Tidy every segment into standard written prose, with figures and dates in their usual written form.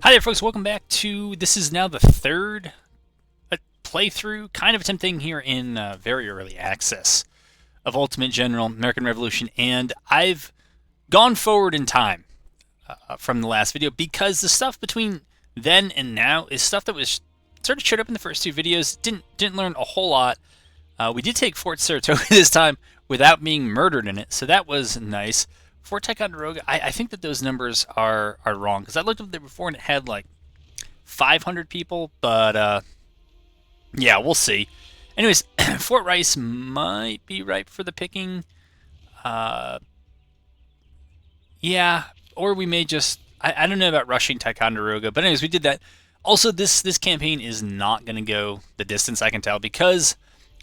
Hi there, folks. Welcome back to this is now the third playthrough, kind of attempting here in very early access of Ultimate General, American Revolution, and I've gone forward in time from the last video because the stuff between then and now is stuff that was sort of showed up in the first two videos. Didn't learn a whole lot. We did take Fort Saratoga this time without being murdered in it, so that was nice. Fort Ticonderoga, I think that those numbers are wrong because I looked up there before and it had like 500 people, but yeah, we'll see. Anyways, Fort Rice might be ripe for the picking. Yeah, or we may just I don't know about rushing Ticonderoga, but anyways, we did that. Also, this campaign is not going to go the distance, I can tell, because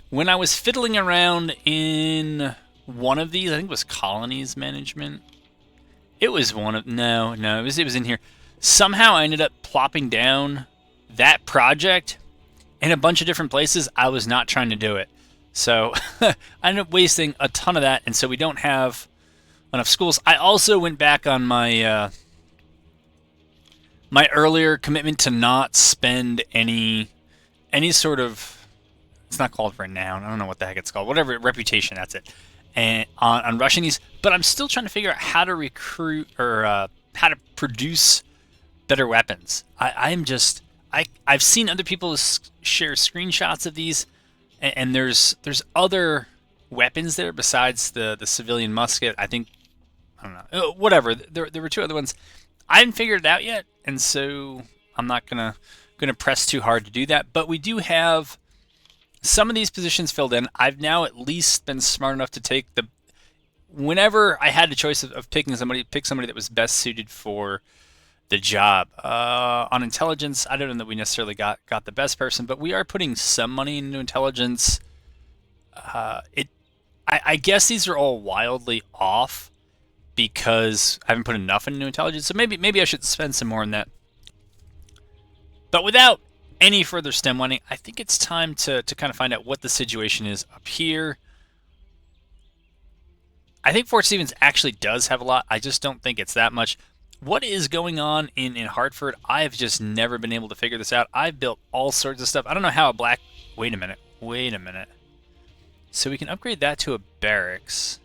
when I was fiddling around in one of these, I think it was colonies management. It was one of no, it was in here. Somehow I ended up plopping down that project in a bunch of different places. I was not trying to do it, so I ended up wasting a ton of that, and so we don't have enough schools. I also went back on my my earlier commitment to not spend any sort of, it's not called renown, I don't know what the heck it's called, whatever, reputation, that's it, and on rushing these, but I'm still trying to figure out how to recruit or how to produce better weapons. I've seen other people share screenshots of these, and there's other weapons there besides the civilian musket. I think, I don't know, whatever. There were two other ones. I haven't figured it out yet, and so I'm not gonna press too hard to do that. But we do have some of these positions filled in. I've now at least been smart enough to take whenever I had the choice of picking somebody, pick somebody that was best suited for the job. On intelligence, I don't know that we necessarily got the best person, but we are putting some money into intelligence. I guess these are all wildly off because I haven't put enough into intelligence, so maybe I should spend some more on that. But without any further stem winding, I think it's time to kind of find out what the situation is up here. I think Fort Stevens actually does have a lot. I just don't think it's that much. What is going on in Hartford? I've just never been able to figure this out. I've built all sorts of stuff. I don't know how a black... Wait a minute. So we can upgrade that to a barracks.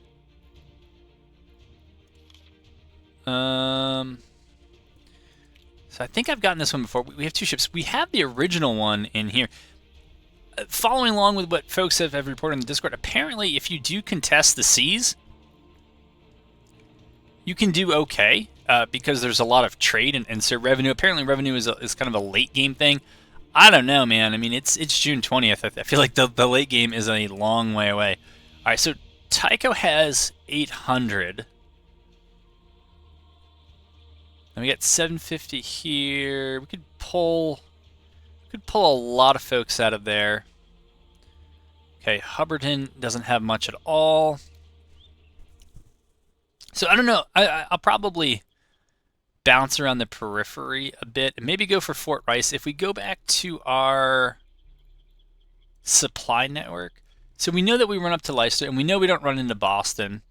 So I think I've gotten this one before. We have two ships. We have the original one in here. Following along with what folks have reported in the Discord, apparently if you do contest the seas, you can do okay because there's a lot of trade and so revenue. Apparently revenue is kind of a late game thing. I don't know, man. I mean, it's June 20th. I feel like the late game is a long way away. All right, so Tycho has 800. And we got 750 here. We could pull a lot of folks out of there. Okay, Hubbardton doesn't have much at all. So I don't know. I'll probably bounce around the periphery a bit and maybe go for Fort Rice. If we go back to our supply network, so we know that we run up to Leicester and we know we don't run into Boston.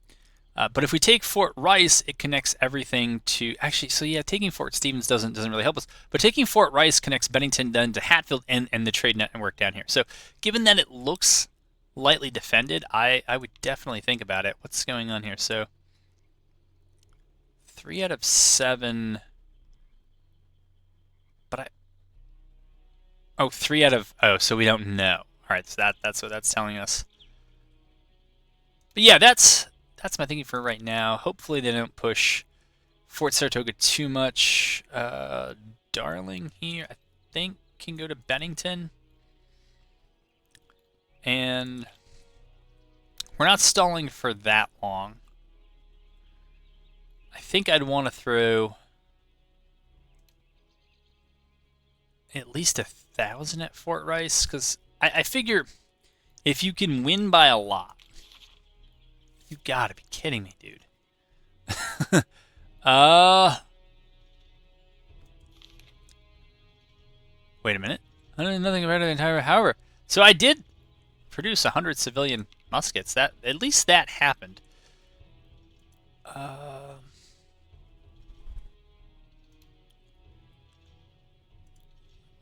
But if we take Fort Rice, it connects everything to... Actually, so yeah, taking Fort Stevens doesn't really help us. But taking Fort Rice connects Bennington then to Hatfield and the trade network down here. So given that it looks lightly defended, I would definitely think about it. What's going on here? So 3 out of 7... But Oh, 3 out of... Oh, so we don't know. All right, so that's what that's telling us. But yeah, that's my thinking for right now. Hopefully they don't push Fort Saratoga too much. Darling here, I think, can go to Bennington. And we're not stalling for that long. I think I'd want to throw at least 1,000 at Fort Rice, because I figure if you can win by a lot, you gotta be kidding me, dude. Wait a minute. I don't know nothing about the entire... However, so I did produce 100 civilian muskets. That, at least that happened.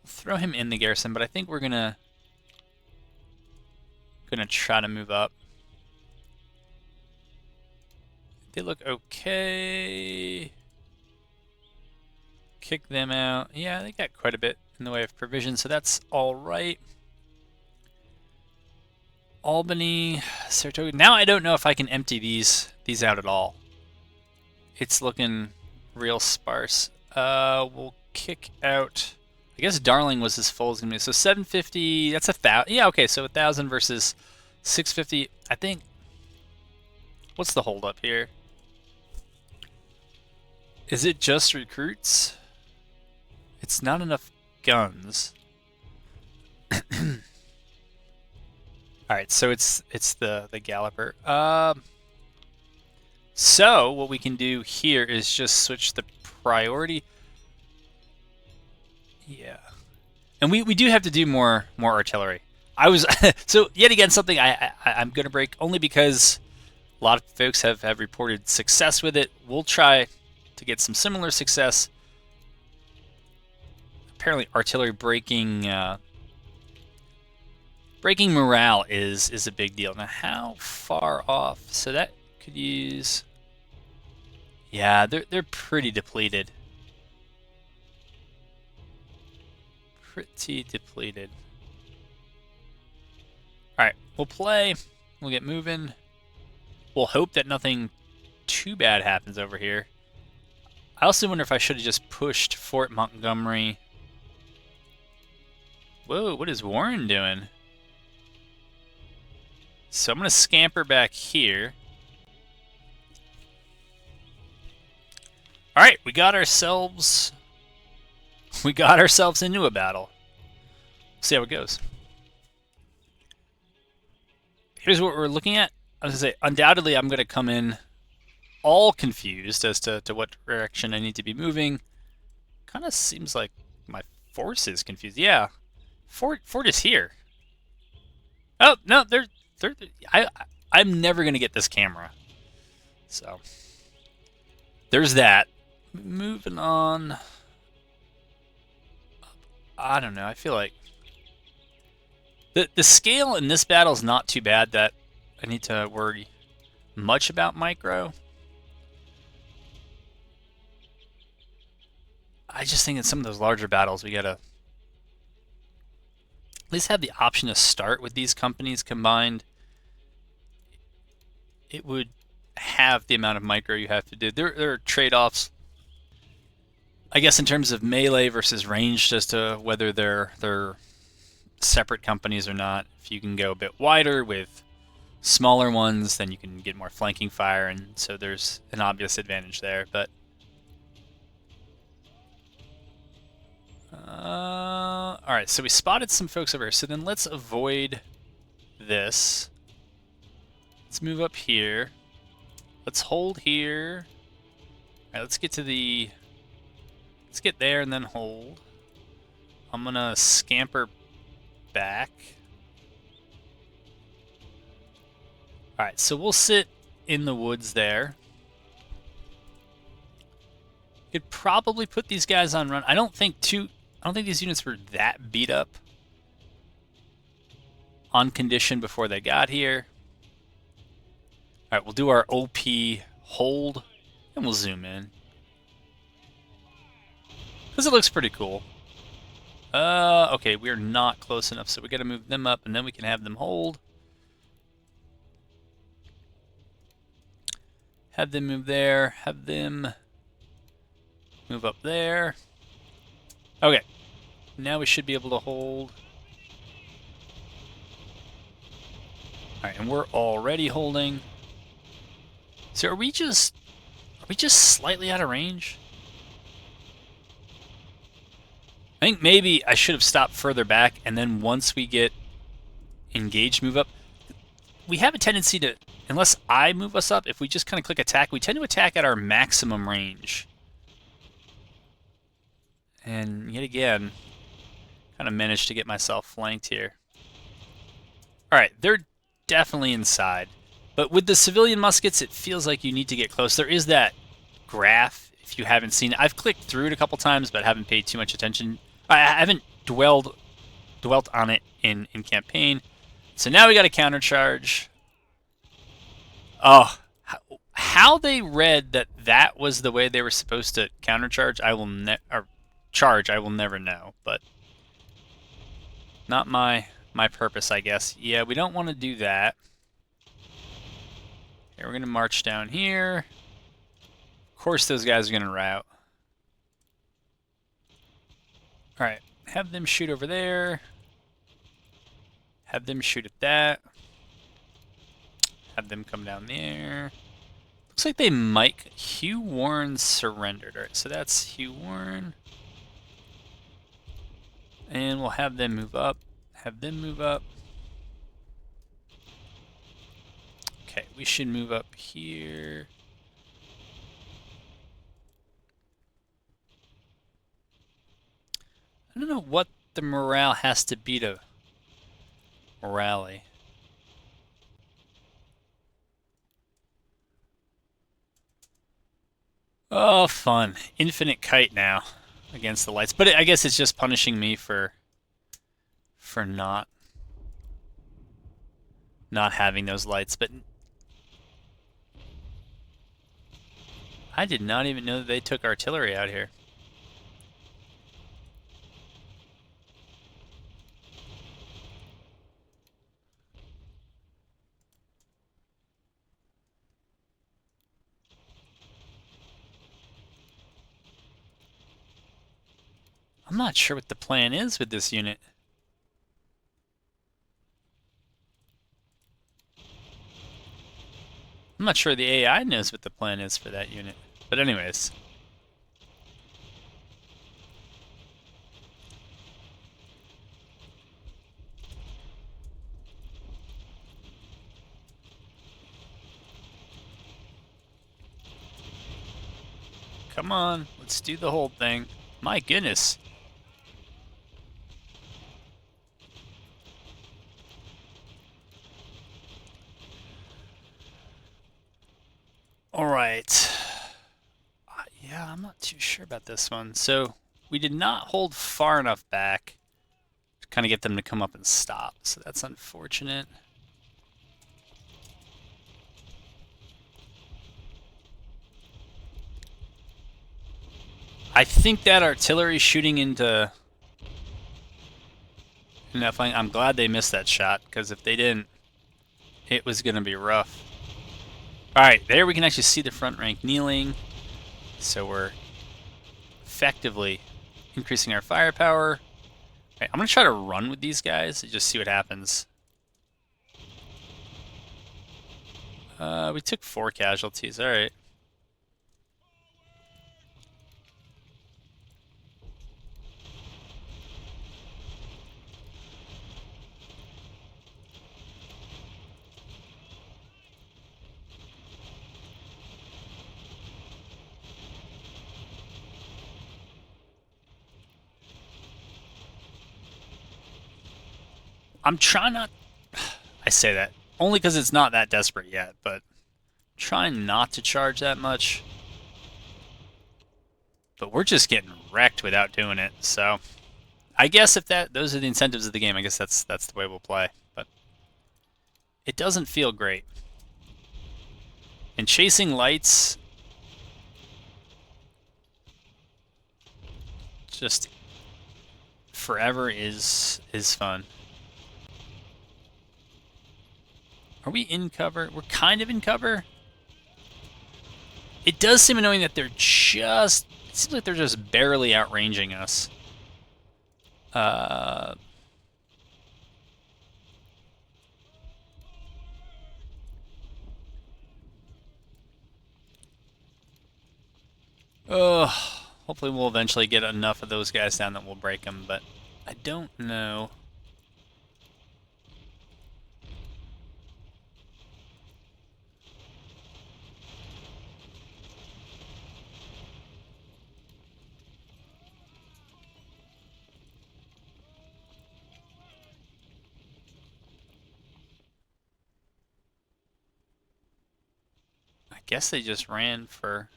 throw him in the garrison, but I think we're gonna try to move up. They look okay. Kick them out. Yeah, they got quite a bit in the way of provision, so that's all right. Albany, Saratoga. Now I don't know if I can empty these out at all. It's looking real sparse. We'll kick out. I guess Darling was as full as gonna be. So 750. That's 1,000. Yeah, okay. So 1,000 versus 650. I think. What's the holdup here? Is it just recruits? It's not enough guns. All right, so it's the Galloper. So what we can do here is just switch the priority. Yeah, and we do have to do more artillery. I was so yet again something I'm gonna break only because a lot of folks have reported success with it. We'll try to get some similar success. Apparently, artillery breaking morale is a big deal. Now, how far off? So that could use. Yeah, they're pretty depleted. Pretty depleted. All right, we'll play. We'll get moving. We'll hope that nothing too bad happens over here. I also wonder if I should have just pushed Fort Montgomery. Whoa, what is Warren doing? So I'm going to scamper back here. All right, we got ourselves into a battle. See how it goes. Here's what we're looking at. I was going to say, undoubtedly, I'm going to come in all confused as to what direction I need to be moving. Kind of seems like my force is confused. Yeah, Fort is here. Oh no, I'm never going to get this camera. So there's that. Moving on. I don't know. I feel like the scale in this battle is not too bad that I need to worry much about micro. I just think in some of those larger battles we gotta at least have the option to start with these companies combined. It would have the amount of micro you have to do. There are trade-offs, I guess, in terms of melee versus ranged as to whether they're separate companies or not. If you can go a bit wider with smaller ones, then you can get more flanking fire, and so there's an obvious advantage there. But all right, so we spotted some folks over here. So then let's avoid this. Let's move up here. Let's hold here. All right, let's get to the. Let's get there and then hold. I'm gonna scamper back. All right, so we'll sit in the woods there. Could probably put these guys on run. I don't think these units were that beat up on condition before they got here. All right, we'll do our OP hold, and we'll zoom in. Because it looks pretty cool. Okay, we're not close enough, so we got to move them up, and then we can have them hold. Have them move there. Have them move up there. Okay. Now we should be able to hold. Alright, and we're already holding. So are we just slightly out of range? I think maybe I should have stopped further back, and then once we get engaged, move up. We have a tendency to, unless I move us up, if we just kind of click attack, we tend to attack at our maximum range. And yet again, kind of managed to get myself flanked here. Alright, they're definitely inside. But with the civilian muskets, it feels like you need to get close. There is that graph, if you haven't seen it. I've clicked through it a couple times, but haven't paid too much attention. I haven't dwelt on it in campaign. So now we got a countercharge. Oh, how they read that was the way they were supposed to countercharge, charge, I will never know. But not my purpose, I guess. Yeah, we don't want to do that. Okay, we're gonna march down here. Of course, those guys are gonna rout. All right, have them shoot over there. Have them shoot at that. Have them come down there. Looks like they might. Hugh Warren surrendered. All right, so that's Hugh Warren. And we'll have them move up. Have them move up. Okay, we should move up here. I don't know what the morale has to be to rally. Oh, fun. Infinite kite now against the lights. But I guess it's just punishing me for not having those lights. But I did not even know that they took artillery out here. I'm not sure what the plan is with this unit. I'm not sure the AI knows what the plan is for that unit. But anyways. Come on, let's do the whole thing. My goodness. Alright. Yeah, I'm not too sure about this one. So, we did not hold far enough back to kind of get them to come up and stop. So that's unfortunate. I think that artillery shooting into that flank, I'm glad they missed that shot, because if they didn't, it was going to be rough. Alright, there we can actually see the front rank kneeling. So we're effectively increasing our firepower. Okay, I'm going to try to run with these guys and just see what happens. We took 4 casualties, alright. I'm trying not... I say that only because it's not that desperate yet, but trying not to charge that much. But we're just getting wrecked without doing it, so... I guess if those are the incentives of the game, I guess that's the way we'll play. But it doesn't feel great. And chasing lights... just... forever is fun. Are we in cover? We're kind of in cover. It does seem annoying that they're just... it seems like they're just barely outranging us. Hopefully we'll eventually get enough of those guys down that we'll break them, but I don't know. I guess they just ran for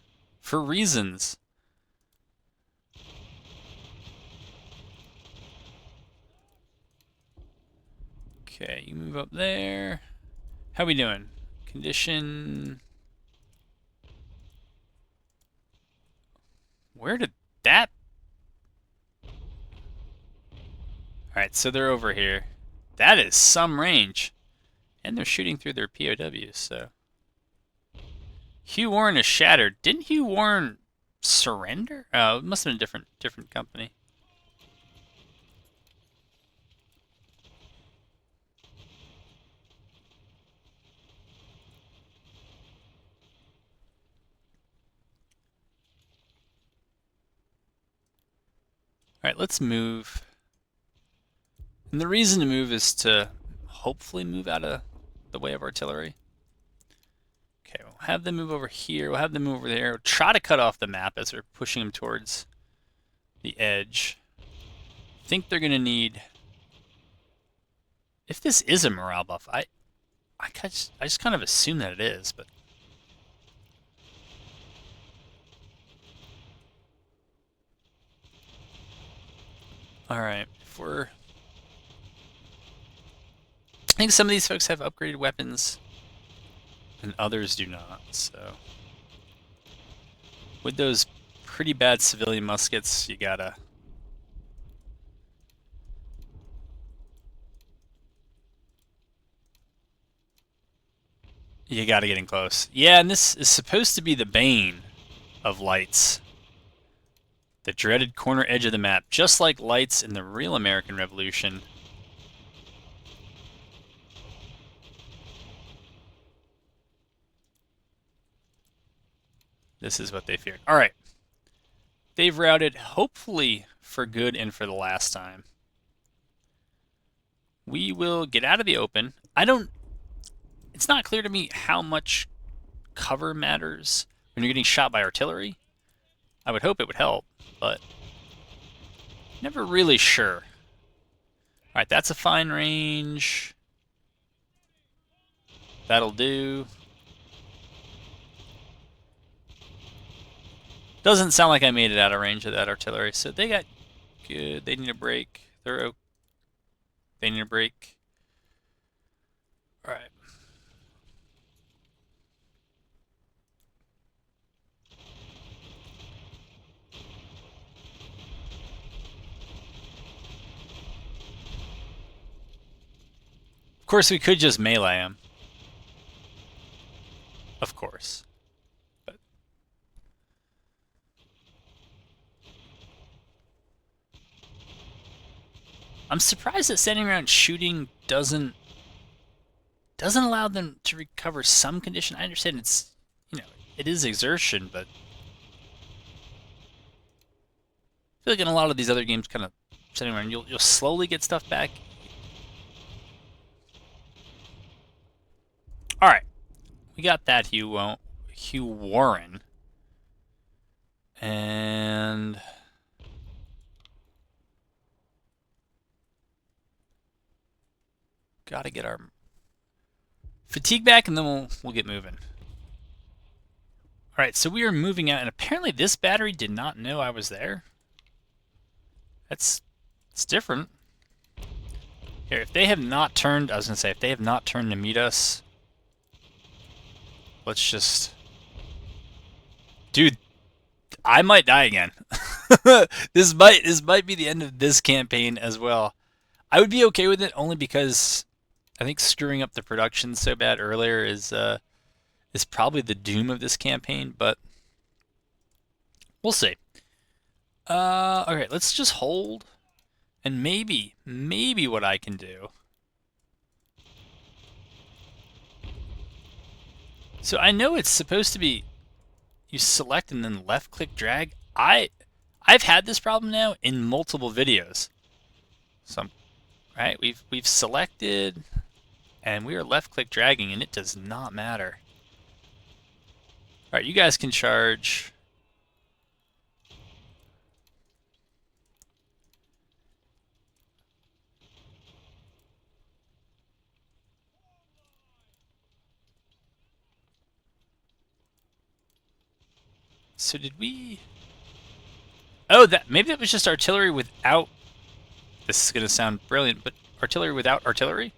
reasons. Okay, you move up there. How we doing? Condition. Where did that... Alright, so they're over here. That is some range. And they're shooting through their POWs, so... Hugh Warren is shattered. Didn't Hugh Warren surrender? Oh, it must have been a different company. Alright, let's move. And the reason to move is to hopefully move out of the way of artillery. Okay, we'll have them move over here. We'll have them move over there. We'll try to cut off the map as we're pushing them towards the edge. I think they're going to need... If this is a morale buff, I just kind of assume that it is, but... Alright, if we're... I think some of these folks have upgraded weapons, and others do not, so... With those pretty bad civilian muskets, you gotta... You gotta get in close. Yeah, and this is supposed to be the bane of lights. The dreaded corner edge of the map, just like lights in the real American Revolution. This is what they feared. Alright. They've routed, hopefully for good and for the last time. We will get out of the open. It's not clear to me how much cover matters when you're getting shot by artillery. I would hope it would help, but never really sure. Alright, that's a fine range. That'll do. Doesn't sound like I made it out of range of that artillery, so they got good. They need a break. They need a break. Alright. Of course, we could just melee him. Of course. But I'm surprised that standing around shooting doesn't allow them to recover some condition. I understand it's, it is exertion, but I feel like in a lot of these other games, kind of standing around, you'll slowly get stuff back. All right, we got that Hugh Warren, and gotta get our fatigue back, and then we'll get moving. All right, so we are moving out, and apparently this battery did not know I was there. It's different. Here, if they have not turned, I was gonna say, if they have not turned to meet us. Let's just... Dude, I might die again. This might be the end of this campaign as well. I would be okay with it only because I think screwing up the production so bad earlier is probably the doom of this campaign, but we'll see. Okay, let's just hold, and maybe what I can do. So I know it's supposed to be you select and then left click drag. I've had this problem now in multiple videos. So right, we've selected and we are left click dragging and it does not matter. All right, you guys can charge. So did we... Oh, maybe that was just artillery without... This is going to sound brilliant, but artillery without artillery?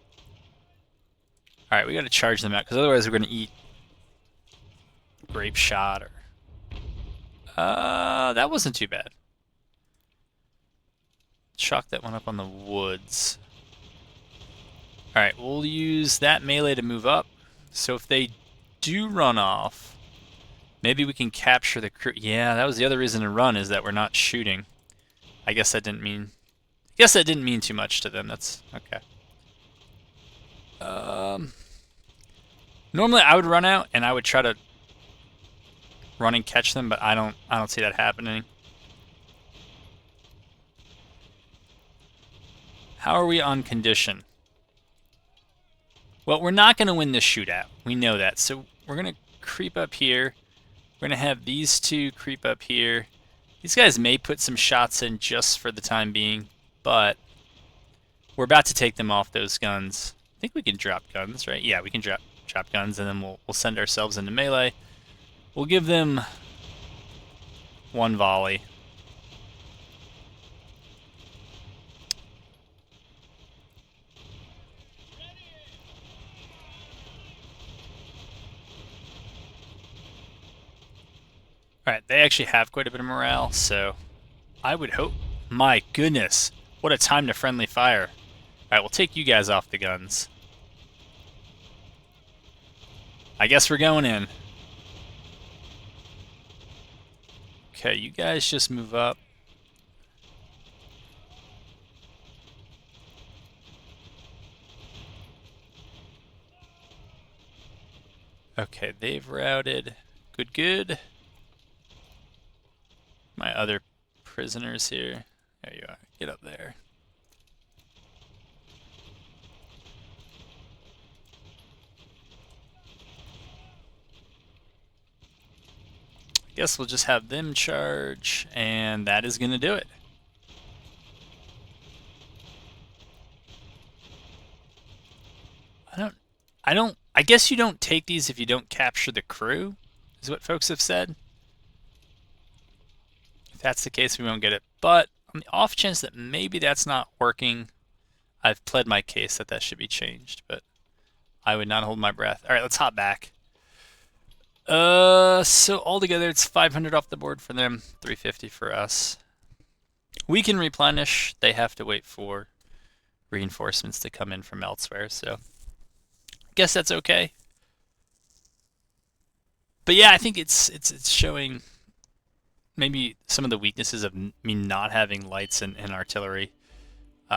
Alright, we gotta charge them out, because otherwise we're gonna eat grape shot or... that wasn't too bad. Chalk that one up on the woods. Alright, we'll use that melee to move up. So if they do run off, maybe we can capture the crew. Yeah, that was the other reason to run, is that we're not shooting. I guess that didn't mean... too much to them. That's okay. Normally I would run out and I would try to run and catch them, but I don't see that happening. How are we on condition? Well, we're not going to win this shootout. We know that. So we're going to creep up here. We're going to have these two creep up here. These guys may put some shots in just for the time being, but we're about to take them off those guns. I think we can drop guns, right? Yeah, we can drop guns, and then we'll send ourselves into melee. We'll give them one volley. Alright, they actually have quite a bit of morale, so I would hope... My goodness, what a time to friendly fire. Alright, we'll take you guys off the guns. I guess we're going in. Okay, you guys just move up. Okay, they've routed. Good, good. My other prisoners here. There you are. Get up there. I guess we'll just have them charge, and that is going to do it. I guess you don't take these if you don't capture the crew, is what folks have said. If that's the case, we won't get it. But on the off chance that maybe that's not working, I've pled my case that that should be changed, but I would not hold my breath. All right, let's hop back. So altogether it's 500 off the board for them, 350 for us. We can replenish. They have to wait for reinforcements to come in from elsewhere, so I guess that's okay. But yeah, I think it's showing maybe some of the weaknesses of me not having lights and artillery.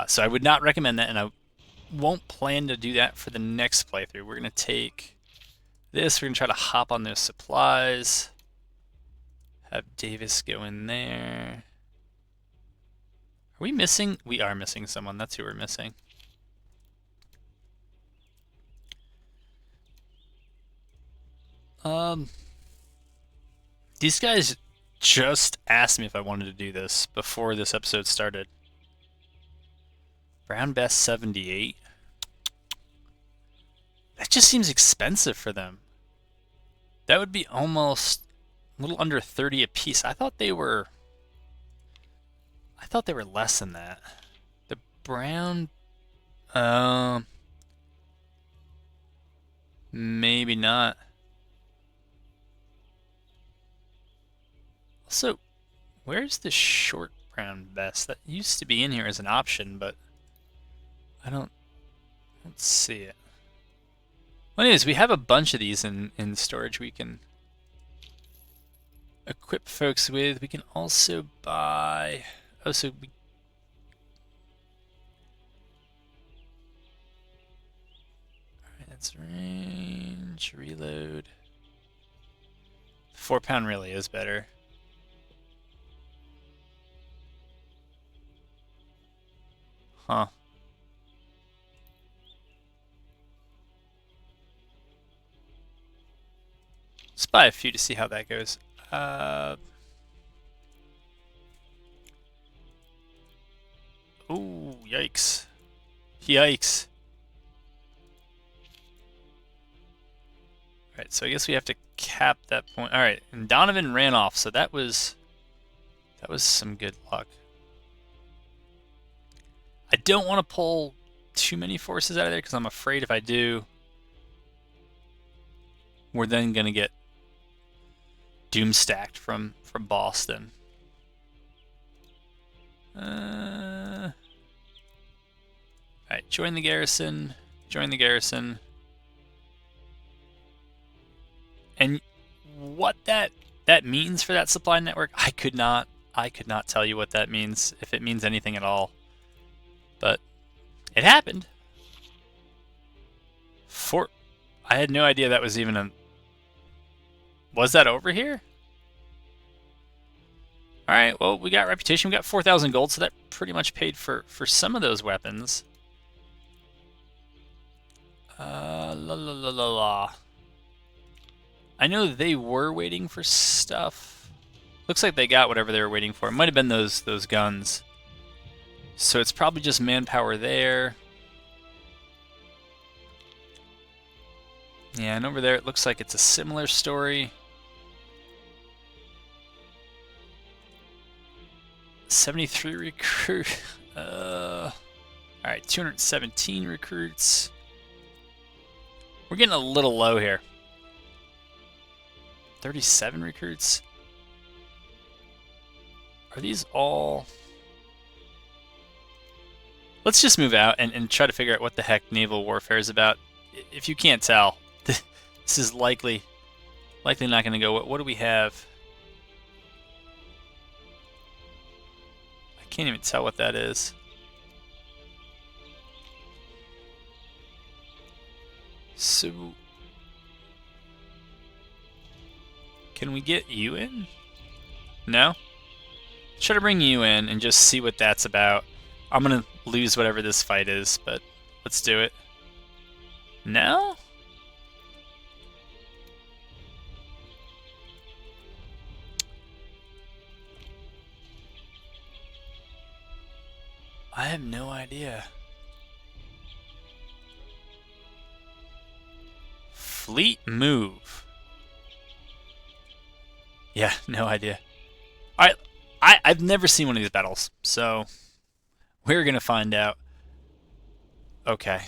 So I would not recommend that, and I won't plan to do that for the next playthrough. We're going to take this. We're going to try to hop on those supplies. Have Davis go in there. Are we missing? We are missing someone. That's who we're missing. These guys just asked me if I wanted to do this before this episode started. Brown Best 78. That just seems expensive for them. That would be almost a little under 30 a piece. I thought they were less than that. The brown maybe not. Also, where's the short brown vest? That used to be in here as an option, but I don't see it. Well, anyways, we have a bunch of these in storage we can equip folks with. We can also buy... Oh, so we... Alright, that's range, reload. 4-pound really is better. Huh. Let's buy a few to see how that goes. Ooh, yikes. Yikes. Alright, so I guess we have to cap that point. Alright, and Donovan ran off, so that was some good luck. I don't want to pull too many forces out of there because I'm afraid if I do, we're then gonna get doom stacked from Boston. Alright, join the garrison. Join the garrison. And what that means for that supply network, I could not tell you what that means, if it means anything at all. But it happened. I had no idea that was even a... Was that over here? Alright, well, we got reputation. We got 4,000 gold, so that pretty much paid for some of those weapons. La la la la la. I know they were waiting for stuff. Looks like they got whatever they were waiting for. It might have been those guns. So it's probably just manpower there. Yeah, and over there it looks like it's a similar story. 73 recruit. Alright, 217 recruits. We're getting a little low here. 37 recruits. Are these all... Let's just move out and try to figure out what the heck naval warfare is about. If you can't tell, this is likely not going to go. What do we have? I can't even tell what that is. So, can we get you in? No? Try to bring you in and just see what that's about. I'm going to lose whatever this fight is, but let's do it. No? I have no idea. Fleet move. Yeah, no idea. Alright, I've never seen one of these battles, so we're gonna find out. Okay.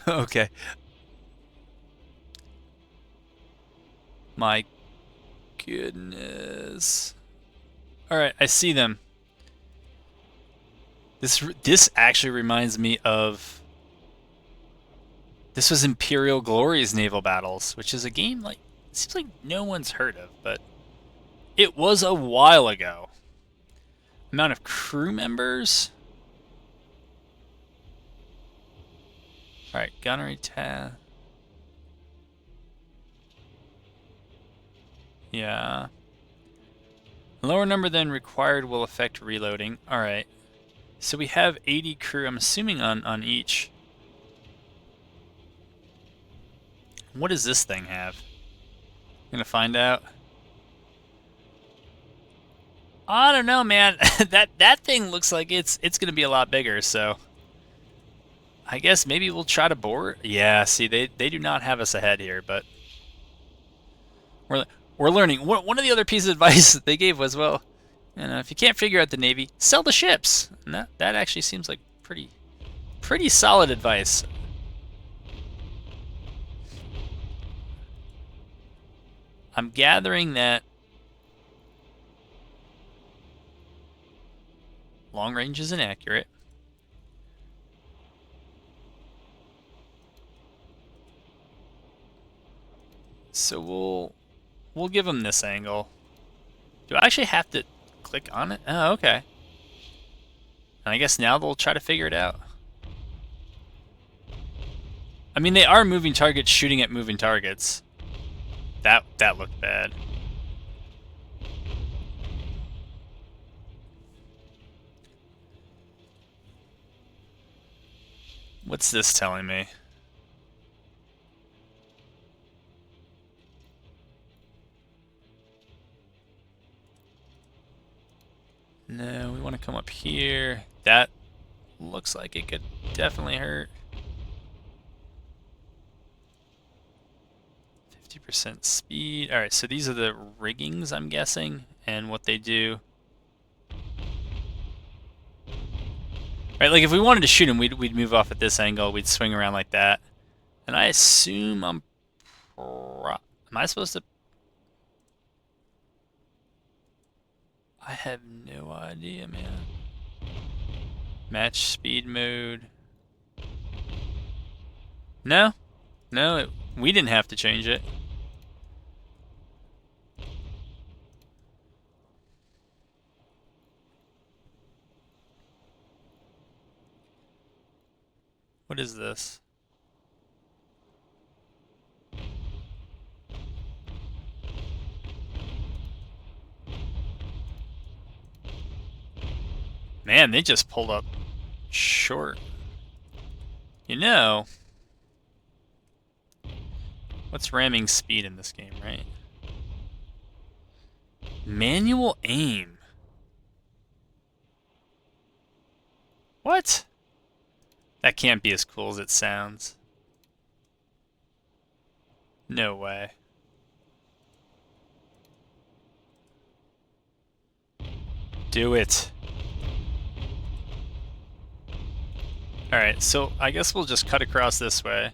Okay. My goodness. Alright, I see them. This actually reminds me of... This was Imperial Glory's Naval Battles, which is a game like... It seems like no one's heard of, but... It was a while ago. Amount of crew members... Alright, gunnery tab. Yeah. Lower number than required will affect reloading. Alright. So we have 80 crew, I'm assuming on each. What does this thing have? I'm gonna find out. I don't know, man. that thing looks like it's gonna be a lot bigger, so I guess maybe we'll try to board. Yeah, see, they do not have us ahead here, but we're learning. One of the other pieces of advice that they gave was, well, you know, if you can't figure out the Navy, sell the ships. And that actually seems like pretty solid advice. I'm gathering that long range is inaccurate. So we'll give them this angle. Do I actually have to click on it? Oh, okay. And I guess now they'll try to figure it out. I mean, they are moving targets shooting at moving targets. That looked bad. What's this telling me? No, we want to come up here. That looks like it could definitely hurt. 50% speed. Alright, so these are the riggings, I'm guessing, and what they do. Right, like if we wanted to shoot him, we'd move off at this angle, we'd swing around like that. And I assume I'm Am I supposed to? I have no idea, man. Match speed mode. No, no, we didn't have to change it. What is this? Man, they just pulled up short. You know, what's ramming speed in this game, right? Manual aim. What? That can't be as cool as it sounds. No way. Do it. Alright, so I guess we'll just cut across this way.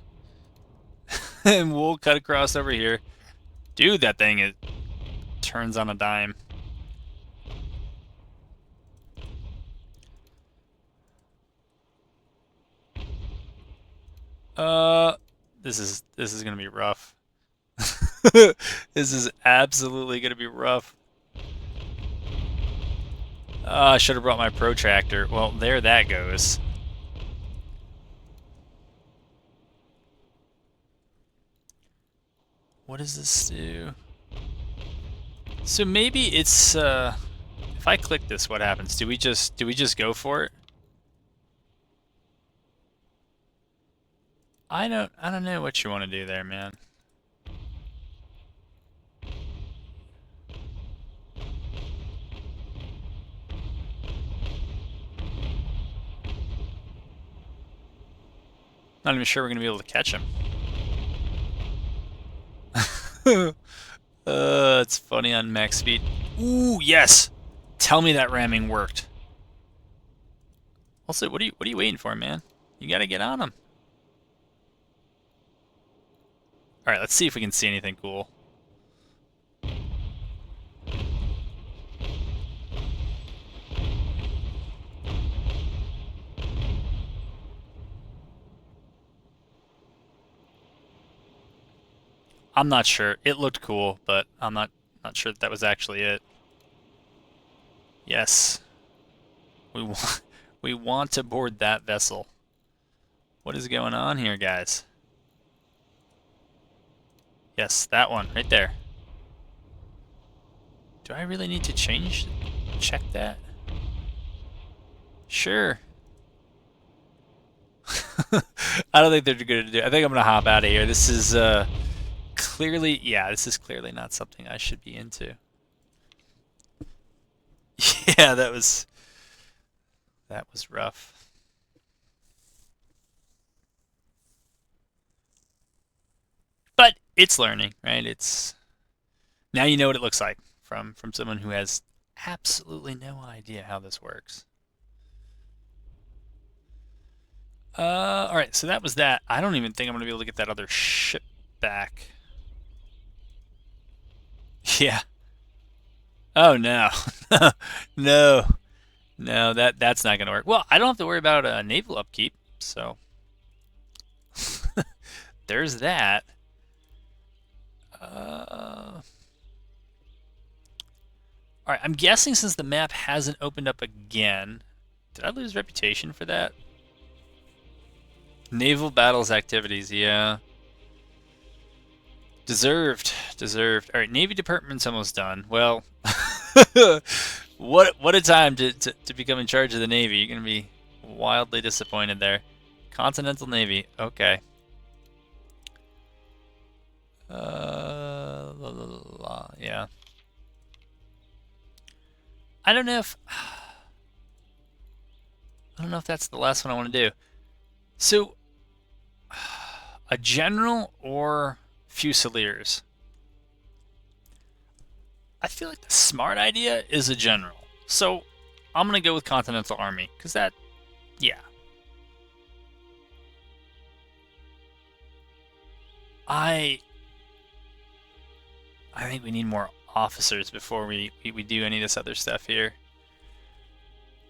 And we'll cut across over here. Dude, that thing, it turns on a dime. This is gonna be rough. This is absolutely gonna be rough. I should have brought my protractor. Well, there that goes. What does this do? So maybe it's if I click this, what happens? Do we just go for it? I don't know what you want to do there, man. Not even sure we're gonna be able to catch him. It's funny on max speed. Ooh, yes! Tell me that ramming worked. Also, what are you waiting for, man? You gotta get on him. Alright, let's see if we can see anything cool. I'm not sure. It looked cool, but I'm not sure that was actually it. Yes. We want to board that vessel. What is going on here, guys? Yes, that one right there. Do I really need to check that? Sure. I don't think they're going to do it. I think I'm going to hop out of here. This is clearly, yeah, this is clearly not something I should be into. Yeah, that was rough. But it's learning, right? It's now you know what it looks like from someone who has absolutely no idea how this works. All right, so that was that. I don't even think I'm gonna be able to get that other ship back. Yeah. Oh no, no, no. That's not gonna work. Well, I don't have to worry about a naval upkeep, so there's that. All right, I'm guessing since the map hasn't opened up again, did I lose reputation for that? Naval battles activities, yeah. Deserved. All right, Navy Department's almost done. Well, what a time to become in charge of the Navy. You're gonna be wildly disappointed there. Continental Navy, okay. Yeah. I don't know if that's the last one I want to do. So, a general or fusiliers? I feel like the smart idea is a general. So, I'm going to go with Continental Army, because that, yeah. I I think we need more officers before we do any of this other stuff here.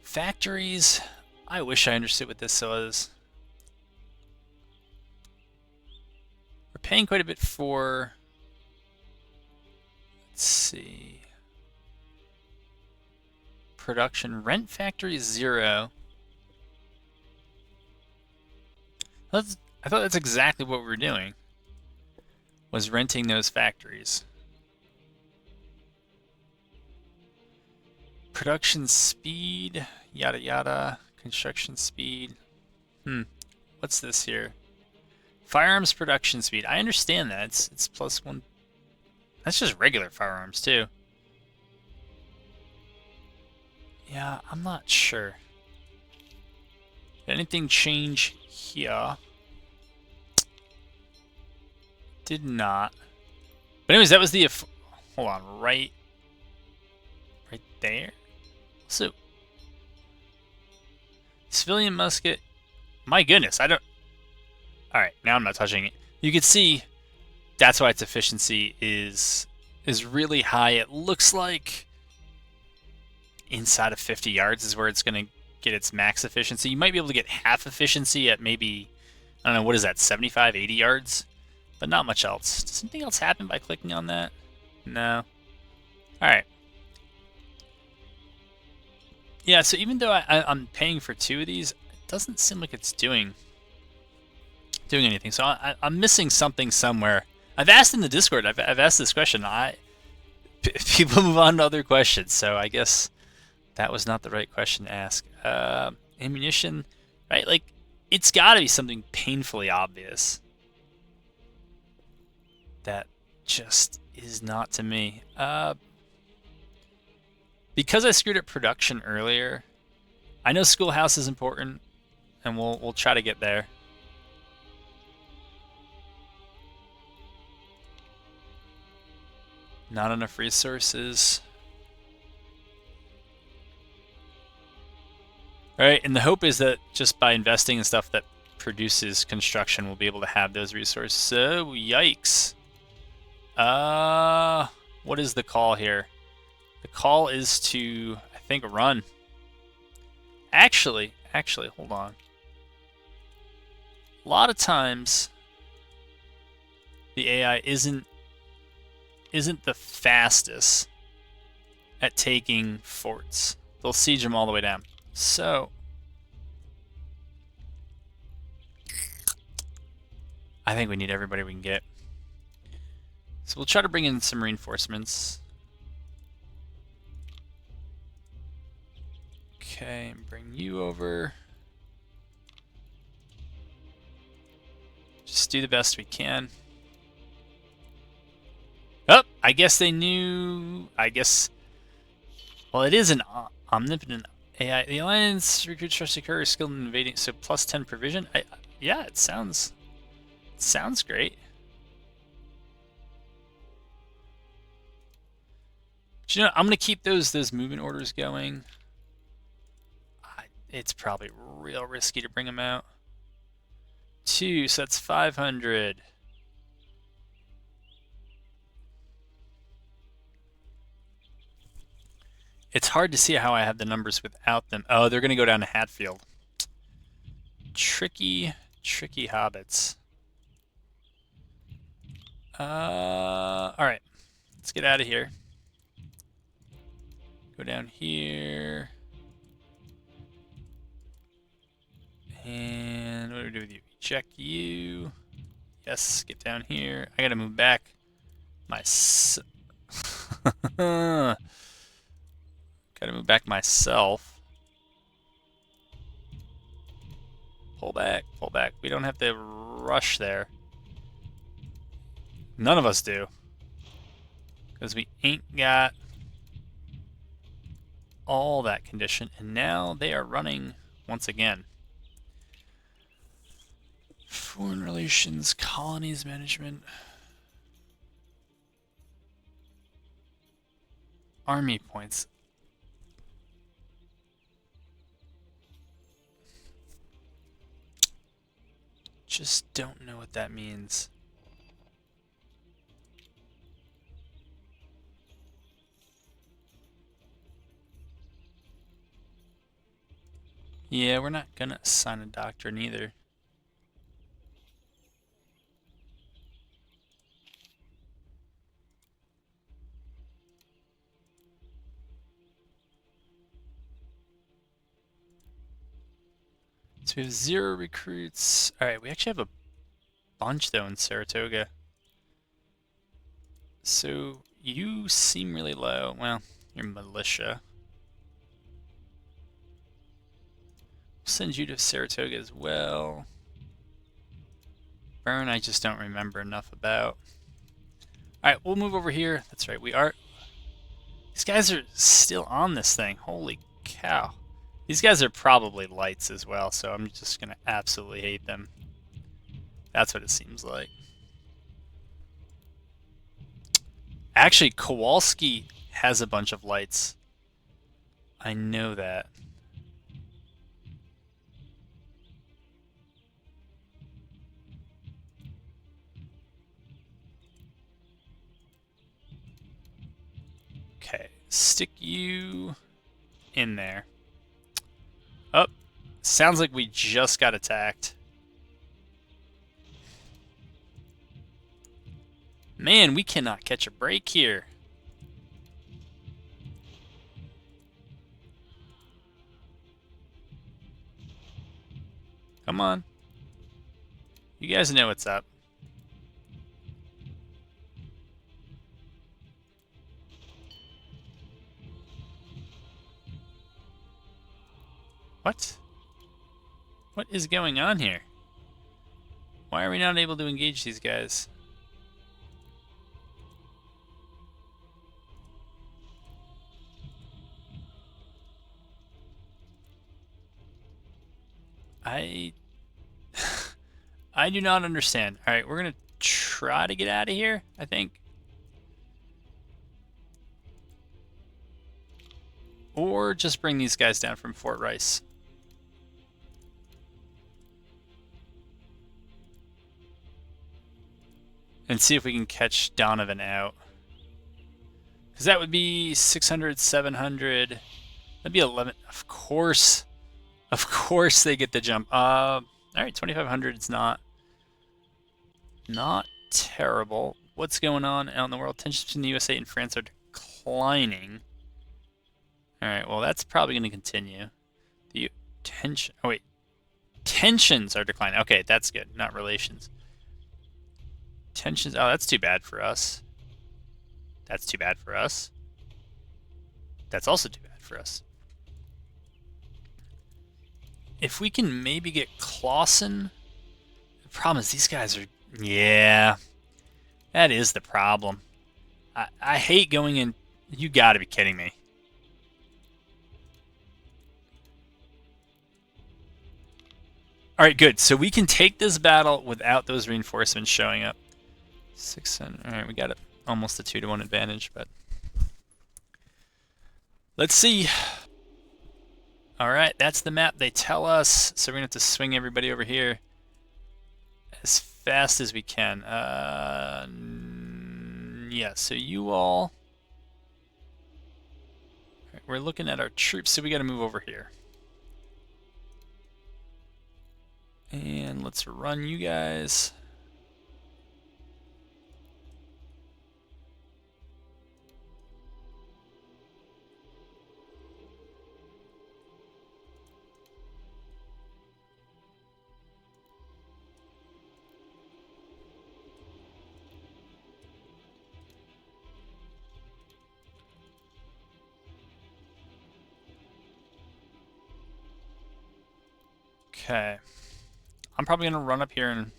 Factories. I wish I understood what this was. We're paying quite a bit for... Let's see. Production. Rent factory is 0. I thought that's exactly what we were doing. Was renting those factories. Production speed, yada yada. Construction speed. What's this here? Firearms production speed. I understand that. It's +1. That's just regular firearms too. Yeah, I'm not sure. Did anything change here? Did not. But anyways, that was the... Hold on, right there? So... Civilian musket. My goodness, I don't... Alright, now I'm not touching it. You can see that's why its efficiency is really high. It looks like inside of 50 yards is where it's going to get its max efficiency. You might be able to get half efficiency at maybe, I don't know, what is that, 75, 80 yards? But not much else. Does something else happen by clicking on that? No. Alright. Yeah, so even though I'm paying for 2 of these, it doesn't seem like it's doing anything. So I'm missing something somewhere. I've asked in the Discord, I've asked this question. People move on to other questions, so I guess that was not the right question to ask. Ammunition, right? Like, it's got to be something painfully obvious. That just is not to me. Because I screwed up production earlier, I know schoolhouse is important, and we'll try to get there. Not enough resources. Alright, and the hope is that just by investing in stuff that produces construction, we'll be able to have those resources. So, yikes. What is the call here? The call is to, I think, run. Actually, hold on. A lot of times, the AI isn't the fastest at taking forts. They'll siege them all the way down. So, I think we need everybody we can get. So we'll try to bring in some reinforcements. Okay, bring you over. Just do the best we can. Oh, I guess they knew. Well, it is an omnipotent AI. The Alliance recruits trusted courier skilled in invading, so +10 provision. Yeah, it sounds great. But you know, I'm gonna keep those movement orders going. It's probably real risky to bring them out. 2, so that's 500. It's hard to see how I have the numbers without them. Oh, they're going to go down to Hatfield. Tricky hobbits. Alright. Let's get out of here. Go down here. And what do we do with you? Check you. Yes, get down here. I gotta move back. Gotta move back myself. Pull back, pull back. We don't have to rush there. None of us do. Because we ain't got all that condition. And now they are running once again. Foreign relations, colonies management. Army points. Just don't know what that means. Yeah, we're not gonna assign a doctrine either. So we have 0 recruits. Alright, we actually have a bunch though in Saratoga. So you seem really low. Well, you're militia. We'll send you to Saratoga as well. Burn, I just don't remember enough about. Alright, we'll move over here. That's right, we are. These guys are still on this thing. Holy cow. These guys are probably lights as well, so I'm just going to absolutely hate them. That's what it seems like. Actually, Kowalski has a bunch of lights. I know that. Okay, stick you in there. Oh, sounds like we just got attacked. Man, we cannot catch a break here. Come on. You guys know what's up. What? What is going on here? Why are we not able to engage these guys? I do not understand. All right, we're going to try to get out of here, I think. Or just bring these guys down from Fort Rice. And see if we can catch Donovan out. Because that would be 600, 700. That'd be 11. Of course. Of course they get the jump. All right, 2,500 is not terrible. What's going on out in the world? Tensions between the USA and France are declining. All right, well, that's probably going to continue. The tension. Oh, wait. Tensions are declining. Okay, that's good. Not relations. Tensions. Oh, that's too bad for us. That's too bad for us. That's also too bad for us. If we can maybe get Clausen. The problem is these guys are. Yeah. That is the problem. I hate going in. You gotta be kidding me. Alright, good. So we can take this battle without those reinforcements showing up. 600. Alright, we got it. Almost a 2-to-1 advantage, but. Let's see. Alright, that's the map they tell us. So we're going to have to swing everybody over here as fast as we can. Yeah, so you all. Right, we're looking at our troops, so we got to move over here. And let's run you guys. Okay. I'm probably going to run up here and...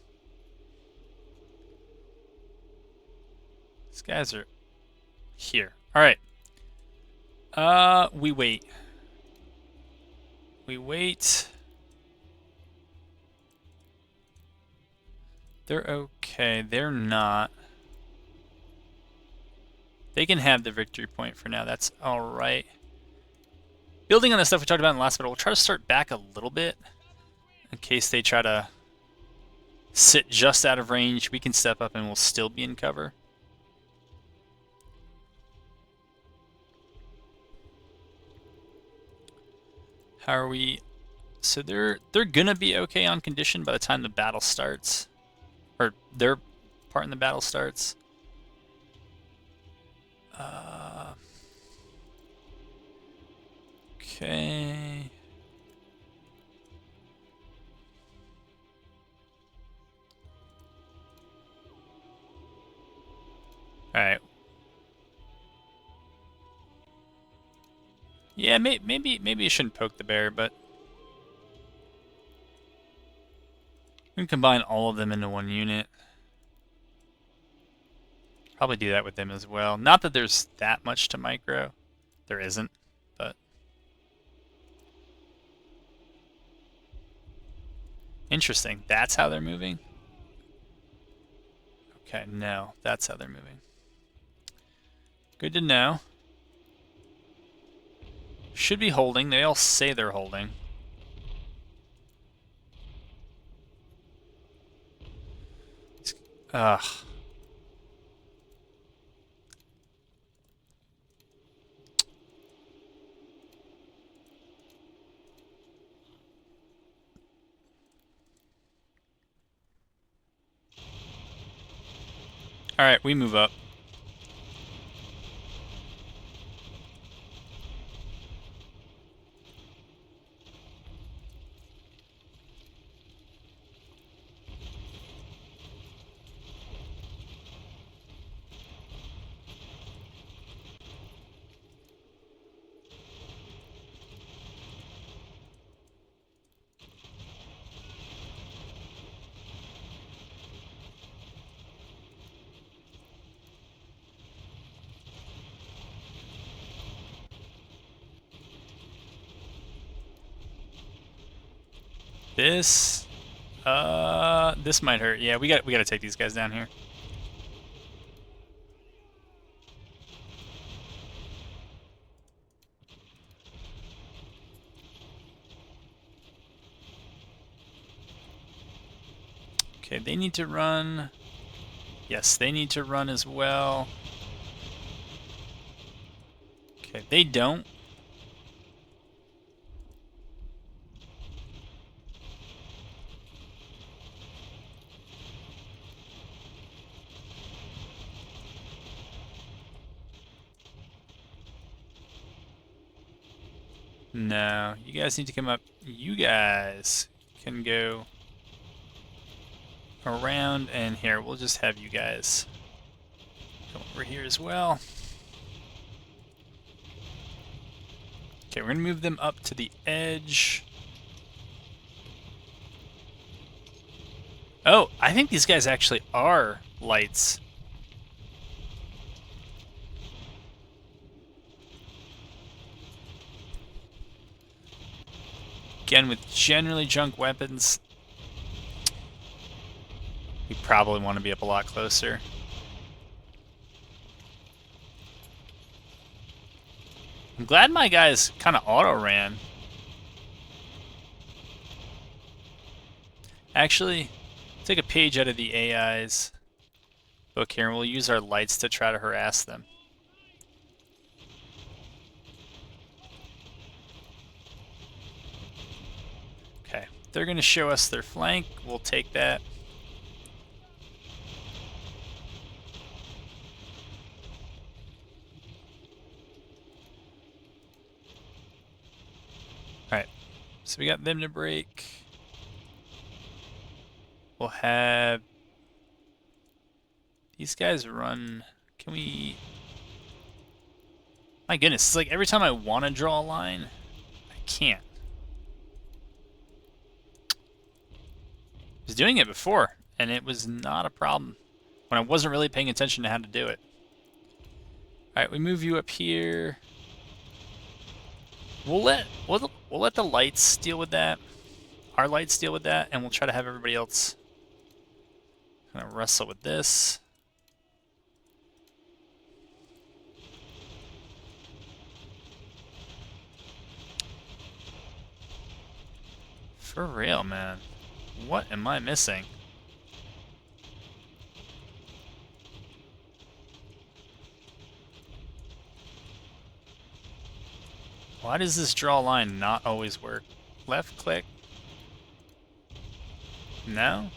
These guys are here. Alright. We wait. We wait. They're okay. They're not. They can have the victory point for now. That's alright. Building on the stuff we talked about in the last battle, we'll try to start back a little bit. In case they try to sit just out of range, we can step up and we'll still be in cover. How are we So they're gonna be okay on condition by the time the battle starts, or their part in the battle starts. Okay. All right. Yeah, maybe you shouldn't poke the bear, but we can combine all of them into one unit. Probably do that with them as well. Not that there's that much to micro. There isn't, but interesting. That's how they're moving? Okay, no, that's how they're moving. Good to know. Should be holding. They all say they're holding. Ugh. Alright, we move up. This might hurt. Yeah, we gotta take these guys down here. Okay, they need to run. Yes, they need to run as well. Okay, they don't. No, you guys need to come up. You guys can go around, and here, we'll just have you guys come over here as well. Okay, we're gonna move them up to the edge. Oh, I think these guys actually are lights. Again, with generally junk weapons, we probably want to be up a lot closer. I'm glad my guys kind of auto-ran. Actually, take a page out of the AI's book here, and we'll use our lights to try to harass them. Okay, they're going to show us their flank. We'll take that. Alright, so we got them to break. We'll have these guys run. Can we... My goodness, it's like every time I want to draw a line, I can't. I was doing it before, and it was not a problem when I wasn't really paying attention to how to do it. Alright, we move you up here. We'll let the lights deal with that. Our lights deal with that, and we'll try to have everybody else kind of wrestle with this. For real, man. What am I missing? Why does this draw line not always work? Left click. No?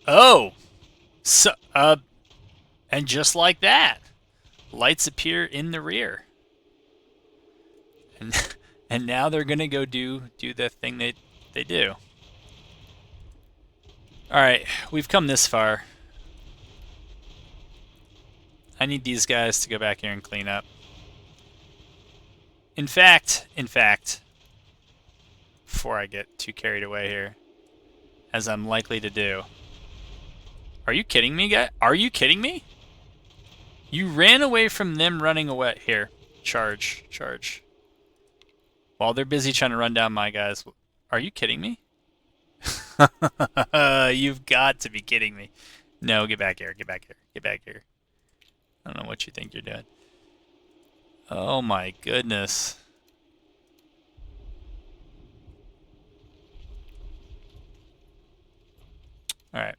Oh! So, and just like that, lights appear in the rear. And and now they're gonna go do the thing they do. Alright, we've come this far. I need these guys to go back here and clean up. In fact, before I get too carried away here, as I'm likely to do. Are you kidding me, guy? Are you kidding me? You ran away from them running away. Here, charge, charge. While they're busy trying to run down my guys. Are you kidding me? You've got to be kidding me. No, get back here, get back here, get back here. I don't know what you think you're doing. Oh my goodness. Alright.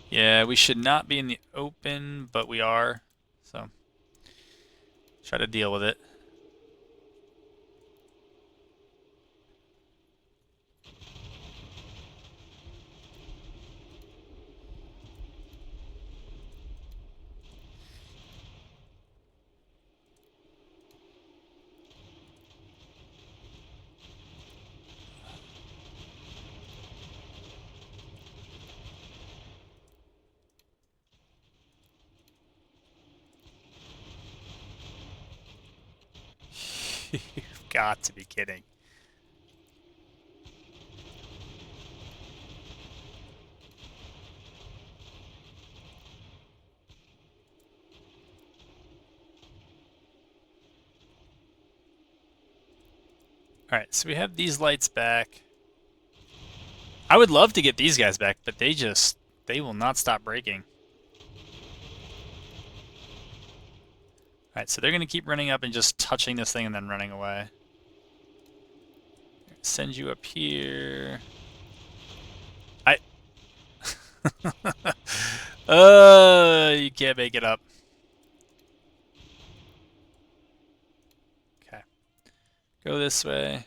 Yeah, we should not be in the open, but we are. So, try to deal with it. You've got to be kidding. Alright, so we have these lights back. I would love to get these guys back, but they will not stop breaking. Alright, so they're going to keep running up and just touching this thing and then running away. Send you up here. You can't make it up. Okay. Go this way.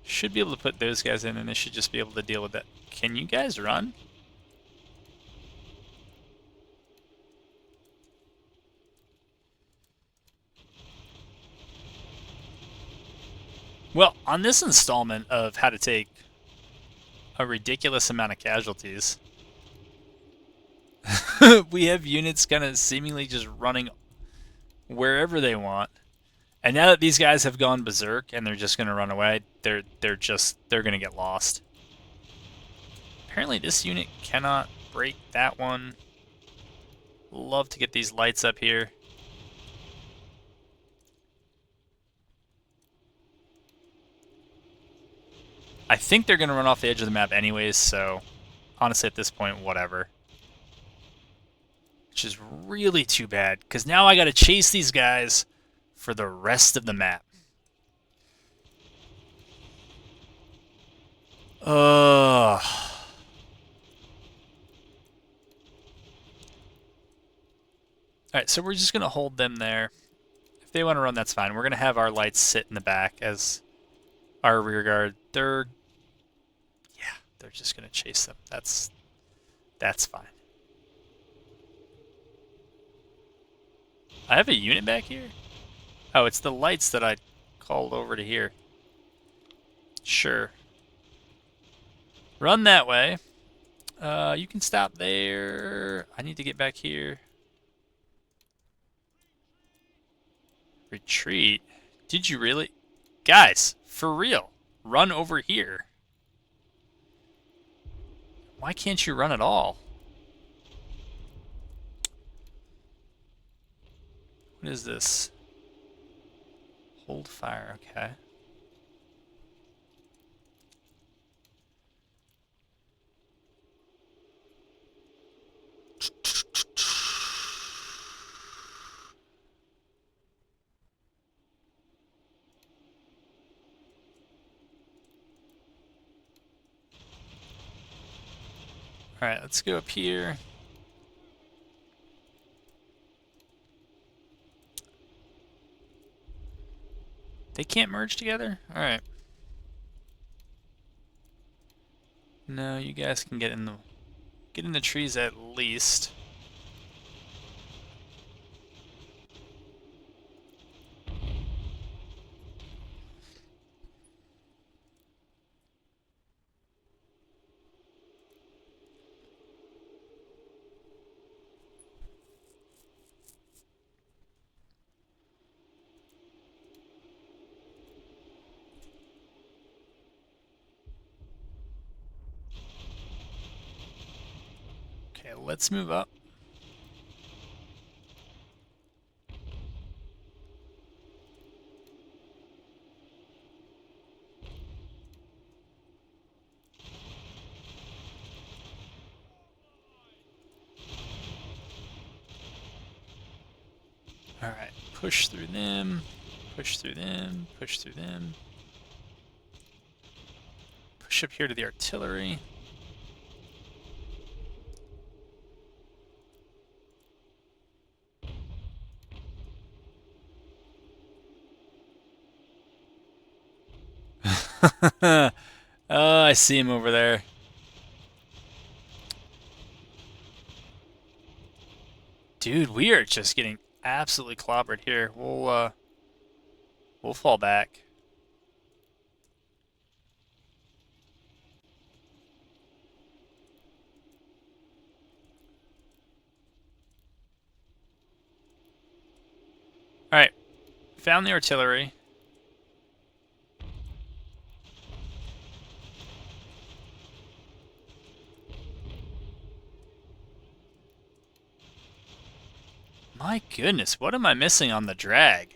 Should be able to put those guys in and they should just be able to deal with that. Can you guys run? Well, on this installment of how to take a ridiculous amount of casualties, we have units kind of seemingly just running wherever they want. And now that these guys have gone berserk and they're just going to run away, they're going to get lost. Apparently this unit cannot break that one. Love to get these lights up here. I think they're going to run off the edge of the map anyways, so honestly at this point, whatever. Which is really too bad, because now I got to chase these guys for the rest of the map. Ugh. Alright, so we're just going to hold them there. If they want to run, that's fine. We're going to have our lights sit in the back as our rear guard. They're just going to chase them. That's fine. I have a unit back here? Oh, it's the lights that I called over to here. Sure. Run that way. You can stop there. I need to get back here. Retreat? Did you really? Guys, for real. Run over here. Why can't you run at all? What is this? Hold fire, okay. Alright, let's go up here. They can't merge together? Alright. No, you guys can get in the trees at least. Okay, let's move up. Alright, push through them, push through them, push through them. Push up here to the artillery. Oh, I see him over there. Dude, we are just getting absolutely clobbered here. We'll fall back. Alright. Found the artillery. My goodness, what am I missing on the drag?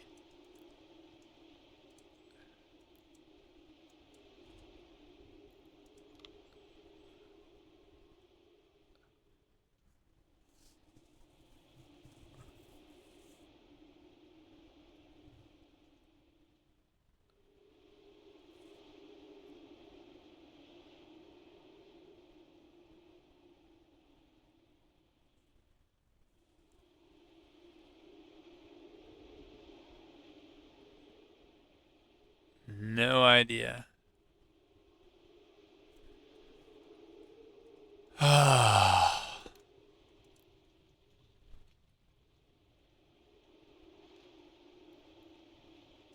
No idea.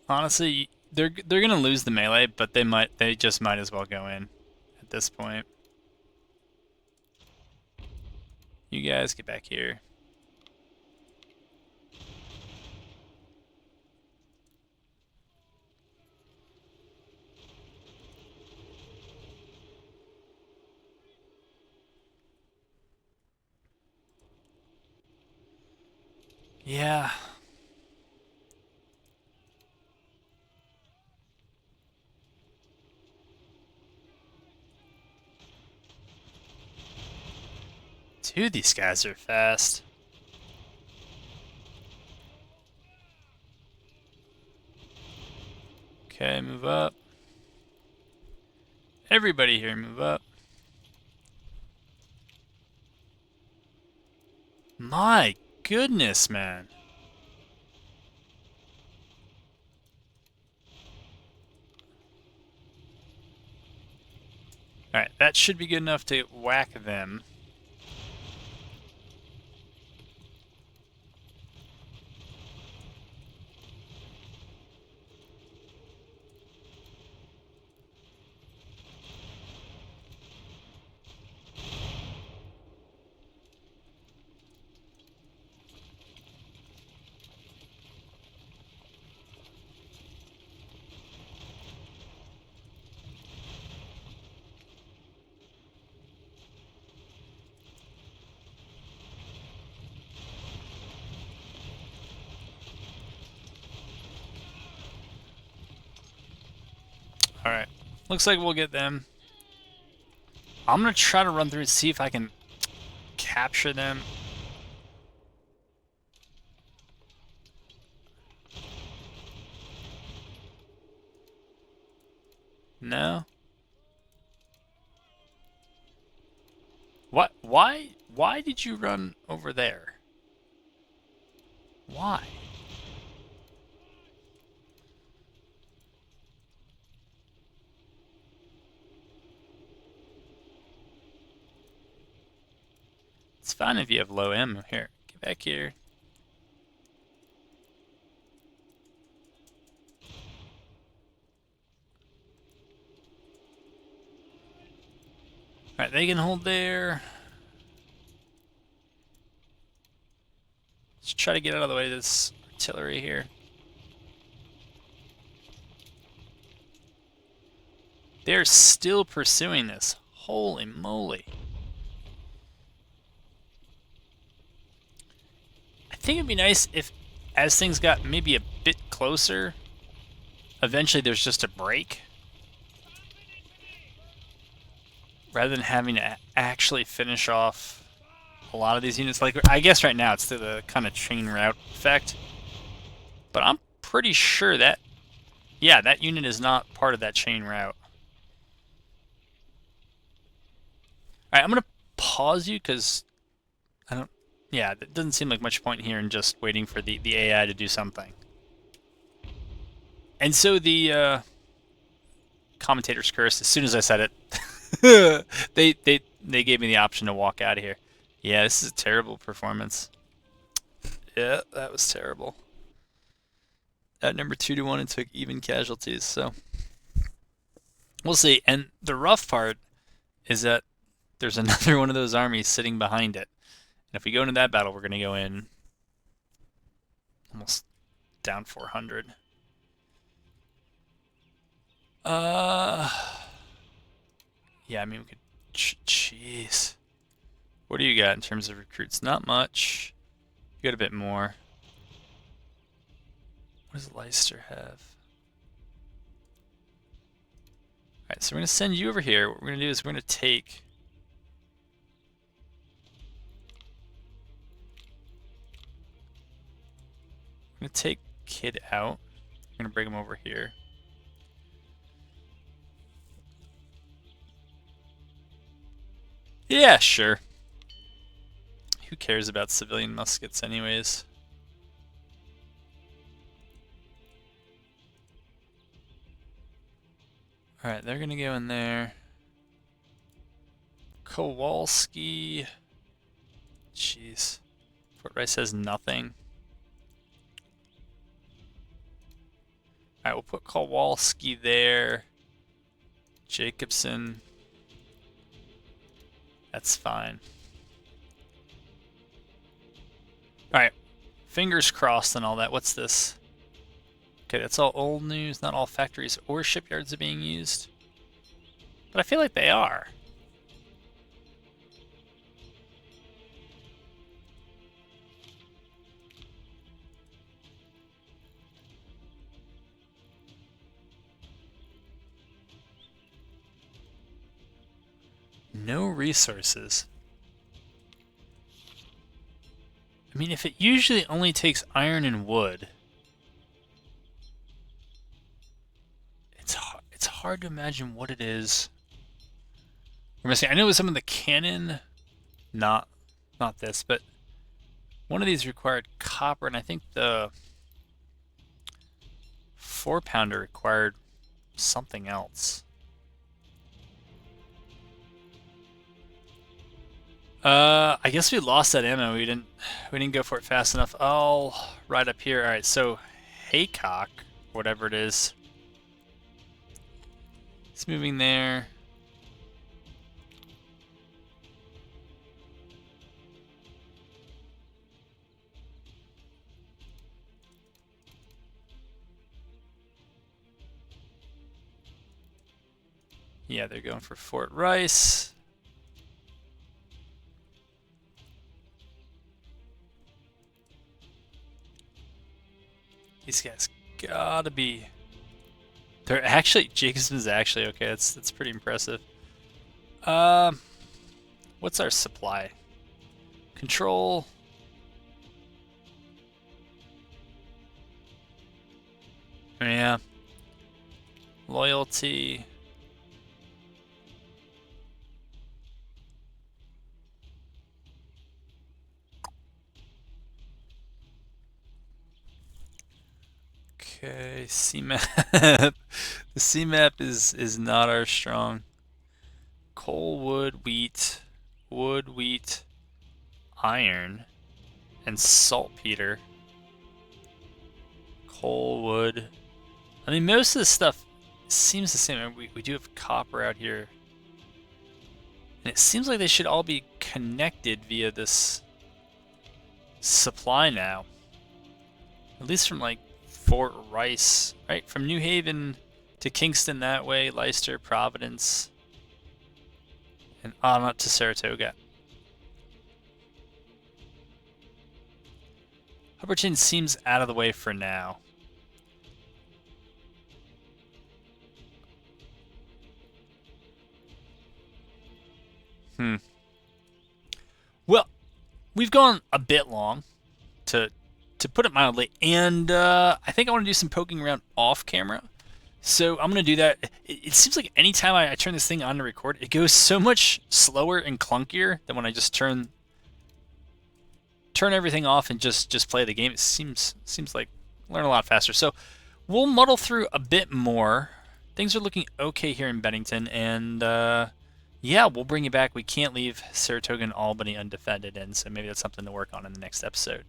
Honestly, they're gonna lose the melee, but they just might as well go in at this point. You guys get back here. Yeah. Dude, these guys are fast. Okay, move up. Everybody here, move up. My goodness, man. Alright, that should be good enough to whack them. Alright, looks like we'll get them. I'm gonna try to run through and see if I can capture them. No? What Why did you run over there? Why? It's fine if you have low ammo. Here, get back here. Alright, they can hold there. Let's try to get out of the way of this artillery here. They're still pursuing this. Holy moly. I think it'd be nice if, as things got maybe a bit closer, eventually there's just a break. Rather than having to actually finish off a lot of these units. Like, I guess right now it's the kind of chain route effect. But I'm pretty sure that, yeah, that unit is not part of that chain route. Alright, I'm going to pause you because I don't, yeah, it doesn't seem like much point here in just waiting for the AI to do something. And so the commentator's curse, as soon as I said it, they gave me the option to walk out of here. Yeah, this is a terrible performance. Yeah, that was terrible. Outnumbered 2-1 and took even casualties, so we'll see. And the rough part is that there's another one of those armies sitting behind it. And if we go into that battle, we're going to go in almost down 400. Yeah, I mean, we could... Jeez. What do you got in terms of recruits? Not much. You got a bit more. What does Leicester have? Alright, so we're going to send you over here. What we're going to do is we're going to take... I'm going to take Kid out. I'm going to bring him over here. Yeah, sure. Who cares about civilian muskets anyways? Alright, they're gonna go in there. Kowalski. Jeez. Fort Rice has nothing. Alright, we'll put Kowalski there. Jacobson. That's fine. Alright. Fingers crossed and all that. What's this? Okay, that's all old news. Not all factories or shipyards are being used. But I feel like they are. No resources. I mean, if it usually only takes iron and wood, it's hard to imagine what it is we're missing. I know it was some of the cannon, not this, but one of these required copper, and I think the 4-pounder required something else. I guess we lost that ammo. We didn't go for it fast enough. I'll ride up here. All right, so Haycock, whatever it is, it's moving there. Yeah, they're going for Fort Rice. These guys gotta be... They're actually... Jacobson's actually okay. That's pretty impressive. What's our supply? Control. Yeah. Loyalty. Okay, C map. The C map is not our strong. Coal, wood, wheat, iron, and saltpeter. Coal, wood. I mean, most of this stuff seems the same. We do have copper out here. And it seems like they should all be connected via this supply now. At least from like Fort Rice, right? From New Haven to Kingston that way, Leicester, Providence, and on up to Saratoga. Hubbardton seems out of the way for now. Well, we've gone a bit long, to put it mildly, and I think I want to do some poking around off camera. So I'm going to do that. It seems like anytime I turn this thing on to record, it goes so much slower and clunkier than when I just turn everything off and just play the game. It seems like I learn a lot faster. So we'll muddle through a bit more. Things are looking okay here in Bennington, and yeah, we'll bring you back. We can't leave Saratoga and Albany undefended, and so maybe that's something to work on in the next episode.